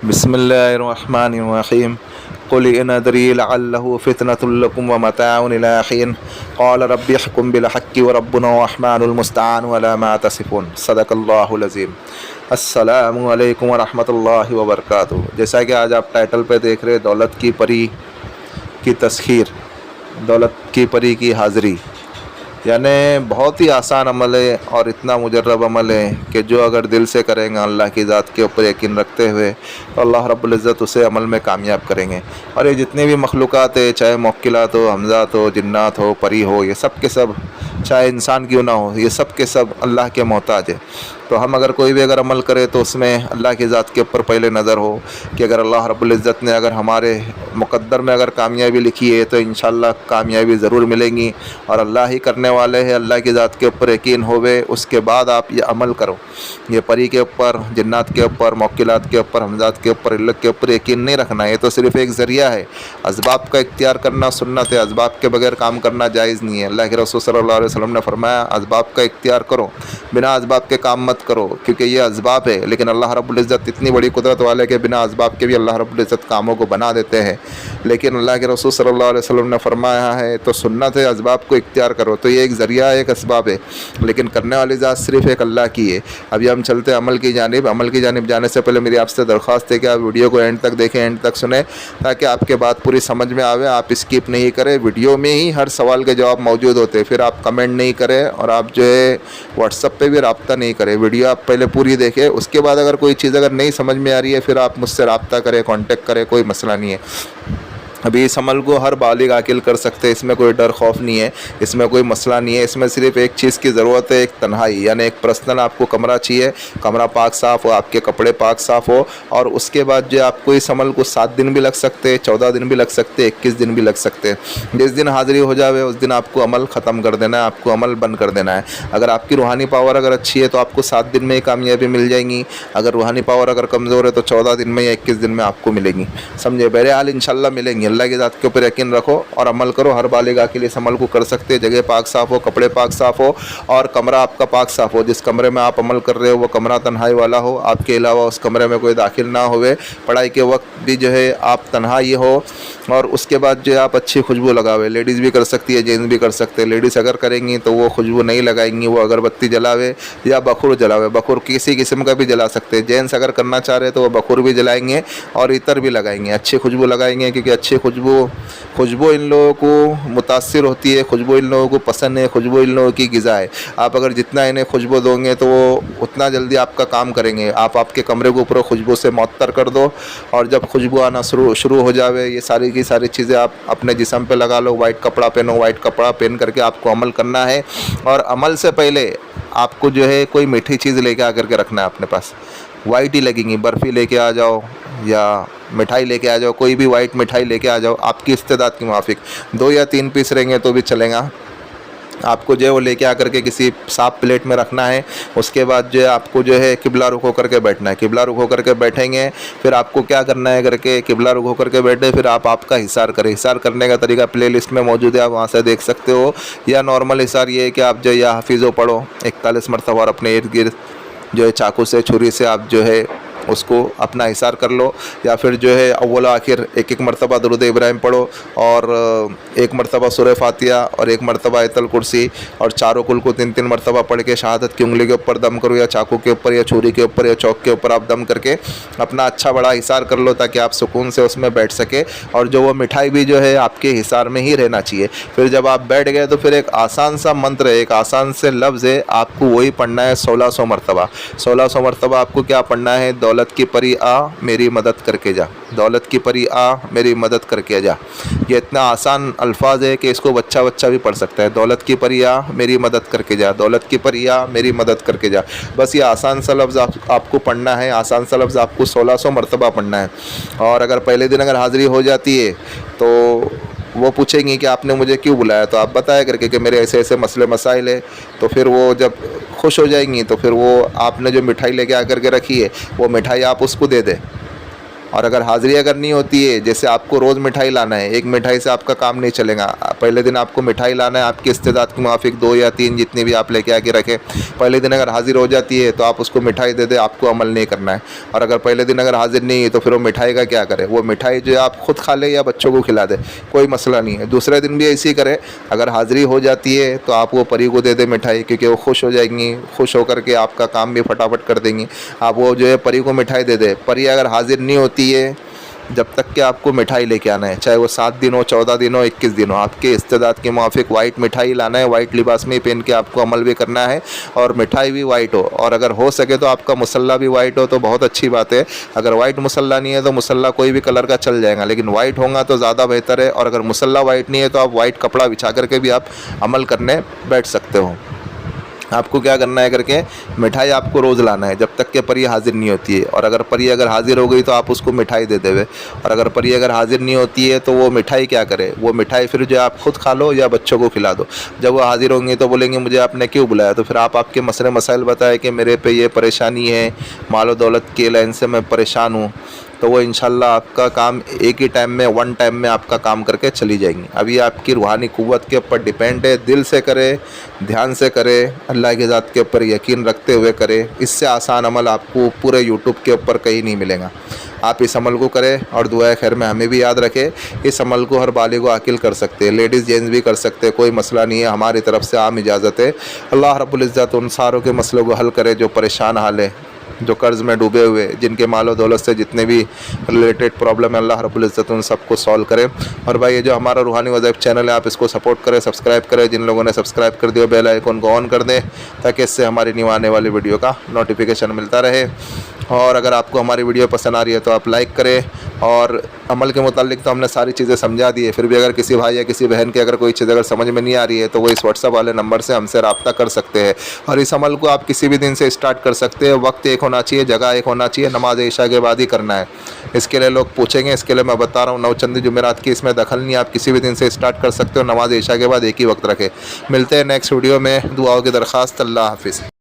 بسم الله الرحمن الرحيم قل إن أدري لعله فتنة لكم ومتاع إلى حين قال رب احكم بالحق وربنا الرحمن المستعان ولا ما تصفون صدق الله العظيم السلام علیکم ورحمۃ اللہ وبرکاتہ۔ جیسا کہ آج آپ ٹائٹل پہ دیکھ رہے دولت کی پری کی تسخیر، دولت کی پری کی حاضری، یعنی بہت ہی آسان عمل ہے اور اتنا مجرب عمل ہے کہ جو اگر دل سے کریں گے اللہ کی ذات کے اوپر یقین رکھتے ہوئے تو اللہ رب العزت اسے عمل میں کامیاب کریں گے۔ اور یہ جتنے بھی مخلوقات ہیں، چاہے موکلات ہو، حمزات ہو، جنات ہو، پری ہو، یہ سب کے سب، چاہے انسان کیوں نہ ہو، یہ سب کے سب اللہ کے محتاج ہے۔ تو ہم اگر کوئی بھی اگر عمل کرے تو اس میں اللہ کی ذات کے اوپر پہلے نظر ہو کہ اگر اللہ رب العزت نے اگر ہمارے مقدر میں اگر کامیابی لکھی ہے تو انشاءاللہ کامیابی ضرور ملیں گی، اور اللہ ہی کرنے والے ہیں، اللہ کی ذات کے اوپر یقین ہوئے اس کے بعد آپ یہ عمل کرو۔ یہ پری کے اوپر، جنات کے اوپر، موکلات کے اوپر، حمزات کے اوپر، علت کے اوپر یقین نہیں رکھنا ہے۔ یہ تو صرف ایک ذریعہ ہے، اسباب کا اختیار کرنا سنت ہے، اسباب کے بغیر کام کرنا جائز نہیں ہے۔ اللہ کے رسول صلی اللہ علیہ وسلم نے فرمایا اسباب کا اختیار کرو، بنا اسباب کے کام مت کرو، کیونکہ یہ اسباب ہے، لیکن اللہ رب العزت اتنی بڑی قدرت والے کہ بنا اسباب کے بھی اللہ رب العزت کاموں کو بنا دیتے ہیں۔ لیکن اللہ کے رسول صلی اللہ علیہ وسلم نے فرمایا ہے تو سنت ہے اسباب کو اختیار کرو۔ تو یہ ایک ذریعہ ہے، ایک اسباب ہے، لیکن کرنے والی ذات صرف ایک اللہ کی ہے۔ ابھی ہم چلتے ہیں عمل کی جانب۔ عمل کی جانب جانے سے پہلے میری آپ سے درخواست ہے کہ آپ ویڈیو کو اینڈ تک دیکھیں، اینڈ تک سنیں، تاکہ آپ کے بات پوری سمجھ میں آوے۔ آپ اسکپ نہیں کریں، ویڈیو میں ہی ہر سوال کے جواب موجود ہوتے ہیں، پھر آپ کمنٹ نہیں کریں اور آپ جو ہے واٹس ایپ پہ بھی رابطہ نہیں کریں۔ ویڈیو آپ پہلے پوری دیکھیں، اس کے بعد اگر کوئی چیز اگر نہیں سمجھ میں آ رہی ہے پھر آپ مجھ سے رابطہ کریں، کانٹیکٹ کریں، کوئی مسئلہ نہیں ہے۔ ابھی اس عمل کو ہر بالغ عاقل کر سکتے، اس میں کوئی ڈر خوف نہیں ہے، اس میں کوئی مسئلہ نہیں ہے۔ اس میں صرف ایک چیز کی ضرورت ہے، ایک تنہائی، یعنی ایک پرسنل آپ کو کمرہ چاہیے، کمرہ پاک صاف ہو، آپ کے کپڑے پاک صاف ہو، اور اس کے بعد جو آپ کو اس عمل کو 7 دن بھی لگ سکتے، 14 دن بھی لگ سکتے، 21 دن بھی لگ سکتے۔ جس دن حاضری ہو جاوے اس دن آپ کو عمل ختم کر دینا ہے، آپ کو عمل بند کر دینا ہے۔ اگر آپ کی روحانی پاور اگر اچھی ہے تو آپ کو 7 دن میں ہی کامیابی مل جائیں گی، اگر روحانی پاور اگر کمزور ہے تو 14 دن میں یا 21 دن میں آپ کو ملے گی، سمجھے؟ بہرحال انشاءاللہ ملیں گی۔ اللہ کی ذات کے اوپر یقین رکھو اور عمل کرو۔ ہر بالغ عاقل اس عمل کو کر سکتے، جگہ پاک صاف ہو، کپڑے پاک صاف ہو، اور کمرہ آپ کا پاک صاف ہو۔ جس کمرے میں آپ عمل کر رہے ہو وہ کمرہ تنہائی والا ہو، آپ کے علاوہ اس کمرے میں کوئی داخل نہ ہوئے، پڑھائی کے وقت بھی جو ہے آپ تنہائی ہو، اور اس کے بعد جو ہے آپ اچھی خوشبو لگاوے۔ لیڈیز بھی کر سکتی ہے، جینٹس بھی کر سکتے۔ لیڈیز اگر کریں گی تو وہ خوشبو نہیں لگائیں گی، وہ اگربتی جلاوے یا بخور جلاوے، بخور کسی قسم کا بھی جلا سکتے۔ جینٹس اگر کرنا چاہ رہے تو وہ بخور بھی جلائیں گے اور عطر بھی لگائیں گے، اچھی خوشبو لگائیں گے، کیونکہ اچھی خوشبو ان لوگوں کو متاثر ہوتی ہے، خوشبو ان لوگوں کو پسند ہے، خوشبو ان لوگوں کی غذا ہے۔ آپ اگر جتنا انہیں خوشبو دو گے تو وہ اتنا جلدی آپ کا کام کریں گے۔ آپ کے کمرے کو اوپر خوشبو سے معطر کر دو، اور جب خوشبو آنا شروع ہو جاوے یہ ساری کی ساری چیزیں آپ اپنے جسم پہ لگا لو۔ وائٹ کپڑا پہنو، وائٹ کپڑا پہن کر کے آپ کو عمل کرنا ہے، اور عمل سے پہلے آپ کو جو ہے کوئی میٹھی چیز لے کے آ کر کے رکھنا ہے اپنے پاس۔ وائٹ ہی لگیں گی، برفی لے کے آ جاؤ یا مٹھائی لے کے آ جاؤ، کوئی بھی وائٹ مٹھائی لے کے آ جاؤ آپ کی استعداد کے موافق۔ 2 یا 3 پیس رہیں گے تو بھی چلیں گا۔ آپ کو جو ہے وہ لے کے آ کر کے کسی صاف پلیٹ میں رکھنا ہے۔ اس کے بعد جو ہے آپ کو جو ہے قبلہ رخ ہو کر کے بیٹھنا ہے۔ قبلہ رخ ہو کر کے بیٹھیں گے، پھر آپ کو کیا کرنا ہے کر کے قبلہ رخ ہو کر کے بیٹھے، پھر آپ کا حصار کریں۔ حصار کرنے کا طریقہ پلے لسٹ میں موجود ہے، آپ وہاں سے دیکھ سکتے ہو۔ یا نارمل حصار یہ ہے کہ آپ جو ہے یا حفیظ و پڑھو 41 مرتبہ، اور اپنے ارد گرد جو ہے چاقو سے، چھری سے آپ جو ہے اس کو اپنا حصار کر لو، یا پھر جو ہے اول و آخر 1 مرتبہ درود ابراہیم پڑھو، اور 1 مرتبہ سورہ فاتحہ، اور 1 مرتبہ آیت الکرسی، اور چاروں کل کو 3 مرتبہ پڑھ کے شہادت کی انگلی کے اوپر دم کرو، یا چاقو کے اوپر، یا چھری کے اوپر، یا چوک کے اوپر آپ دم کر کے اپنا اچھا بڑا حصار کر لو، تاکہ آپ سکون سے اس میں بیٹھ سکے۔ اور جو وہ مٹھائی بھی جو ہے آپ کے حصار میں ہی رہنا چاہیے۔ پھر جب آپ بیٹھ گئے تو پھر ایک آسان سا منتر ہے، ایک آسان سے لفظ ہے، آپ کو وہی پڑھنا ہے 1600 مرتبہ۔ 1600 مرتبہ آپ کو کیا پڑھنا ہے؟ دولت کی پری آ میری مدد کر کے جا، دولت کی پری آ میری مدد کر کے جا۔ یہ اتنا آسان الفاظ ہے کہ اس کو بچہ بھی پڑھ سکتا ہے۔ دولت کی پری آ میری مدد کر کے جا، دولت کی پری آ میری مدد کر کے جا۔ بس یہ آسان سا لفظ آپ کو پڑھنا ہے، آسان سا لفظ آپ کو 1600 مرتبہ پڑھنا ہے۔ اور اگر پہلے دن اگر حاضری ہو جاتی ہے تو وہ پوچھیں گی کہ آپ نے مجھے کیوں بلایا، تو آپ بتایا کر کے کہ میرے ایسے ایسے مسئلے مسائل ہے، تو پھر وہ جب خوش ہو جائیں گی تو پھر وہ آپ نے جو مٹھائی لے کے آ کر کے رکھی ہے وہ مٹھائی آپ اس کو دے دیں۔ اور اگر حاضری اگر نہیں ہوتی ہے، جیسے آپ کو روز مٹھائی لانا ہے، ایک مٹھائی سے آپ کا کام نہیں چلے گا. پہلے دن آپ کو مٹھائی لانا ہے، آپ کی استعداد کے موافق 2 یا 3 جتنی بھی آپ لے کے آ کے رکھیں. پہلے دن اگر حاضر ہو جاتی ہے تو آپ اس کو مٹھائی دے دیں، آپ کو عمل نہیں کرنا ہے. اور اگر پہلے دن اگر حاضر نہیں ہے تو پھر وہ مٹھائی کا کیا کرے؟ وہ مٹھائی جو ہے آپ خود کھا لے یا بچوں کو کھلا دے، کوئی مسئلہ نہیں ہے. دوسرے دن بھی ایسے ہی کرے، اگر حاضری ہو جاتی ہے تو آپ وہ پری کو دے دیں مٹھائی، کیونکہ وہ خوش ہو جائیں گی، خوش ہو کر کے آپ کا کام بھی فٹافٹ کر دیں گی. آپ وہ جو ہے پری کو مٹھائی دے دیں. پری اگر حاضر نہیں ہوتی ہے جب تک کہ آپ کو مٹھائی لے کے آنا ہے، چاہے وہ 7 دن ہو، 14 دن ہو، 21 دن ہو، آپ کے استعداد کے موافق وائٹ مٹھائی لانا ہے. وائٹ لباس میں پہن کے آپ کو عمل بھی کرنا ہے اور مٹھائی بھی وائٹ ہو. اور اگر ہو سکے تو آپ کا مصلی بھی وائٹ ہو تو بہت اچھی بات ہے. اگر وائٹ مصلی نہیں ہے تو مصلی کوئی بھی کلر کا چل جائے گا، لیکن وائٹ ہوگا تو زیادہ بہتر ہے. اور اگر مصلی وائٹ نہیں ہے تو آپ وائٹ کپڑا بچھا کر کے بھی آپ عمل کرنے بیٹھ سکتے ہو. آپ کو کیا کرنا ہے کر کے مٹھائی آپ کو روز لانا ہے جب تک کہ پری حاضر نہیں ہوتی ہے. اور اگر پری اگر حاضر ہو گئی تو آپ اس کو مٹھائی دے دے. اور اگر پری اگر حاضر نہیں ہوتی ہے تو وہ مٹھائی کیا کرے؟ وہ مٹھائی پھر جو آپ خود کھا لو یا بچوں کو کھلا دو. جب وہ حاضر ہوں گے تو بولیں گے مجھے آپ نے کیوں بلایا؟ تو پھر آپ کے مسئلے مسائل بتائیں کہ میرے پہ یہ پریشانی ہے، مال و دولت کے لین سے میں پریشان ہوں. تو وہ انشاءاللہ آپ کا کام ایک ہی ٹائم میں، ون ٹائم میں آپ کا کام کر کے چلی جائیں گی. ابھی آپ کی روحانی قوت کے اوپر ڈیپینڈ ہے. دل سے کرے، دھیان سے کرے، اللہ کی ذات کے اوپر یقین رکھتے ہوئے کرے. اس سے آسان عمل آپ کو پورے یوٹیوب کے اوپر کہیں نہیں ملے گا. آپ اس عمل کو کریں اور دعائے خیر میں ہمیں بھی یاد رکھے. اس عمل کو ہر بالغ و عاقل کر سکتے ہیں، لیڈیز جینٹس بھی کر سکتے ہیں، کوئی مسئلہ نہیں ہے. ہماری طرف سے عام اجازت ہے. اللہ رب العزت ان ساروں کے مسئلوں کو حل کرے جو پریشان حال ہے، جو قرض میں ڈوبے ہوئے، جن کے مال و دولت سے جتنے بھی ریلیٹڈ پرابلم ہے، اللہ رب العزت ان سب کو سالو کرے. اور بھائی یہ جو ہمارا روحانی وظائف چینل ہے، آپ اس کو سپورٹ کریں، سبسکرائب کریں. جن لوگوں نے سبسکرائب کر دیا بیل آئیکن کو آن کر دیں تاکہ اس سے ہماری نیو آنے والی ویڈیو کا نوٹیفیکیشن ملتا رہے. اور اگر آپ کو ہماری ویڈیو پسند آ رہی ہے تو آپ لائک کریں. اور عمل کے متعلق تو ہم نے ساری چیزیں سمجھا دی ہے، پھر بھی اگر کسی بھائی یا کسی بہن کے اگر کوئی چیز اگر سمجھ میں نہیں آ رہی ہے تو وہ اس واٹس ایپ والے نمبر سے ہم سے رابطہ کر سکتے ہیں. اور اس عمل کو آپ کسی بھی دن سے اسٹارٹ کر سکتے ہیں. وقت ایک ہونا چاہیے، جگہ ایک ہونا چاہیے، نماز عشاء کے بعد ہی کرنا ہے. اس کے لیے لوگ پوچھیں گے، اس کے لیے میں بتا رہا ہوں، نوچندی جمعرات کی اس میں دخل نہیں. آپ کسی بھی دن سے اسٹارٹ کر سکتے ہو. نماز عشاء کے بعد ایک ہی وقت رکھے. ملتے ہیں نیکسٹ ویڈیو میں. دعاؤں کی درخواست. اللہ حافظ.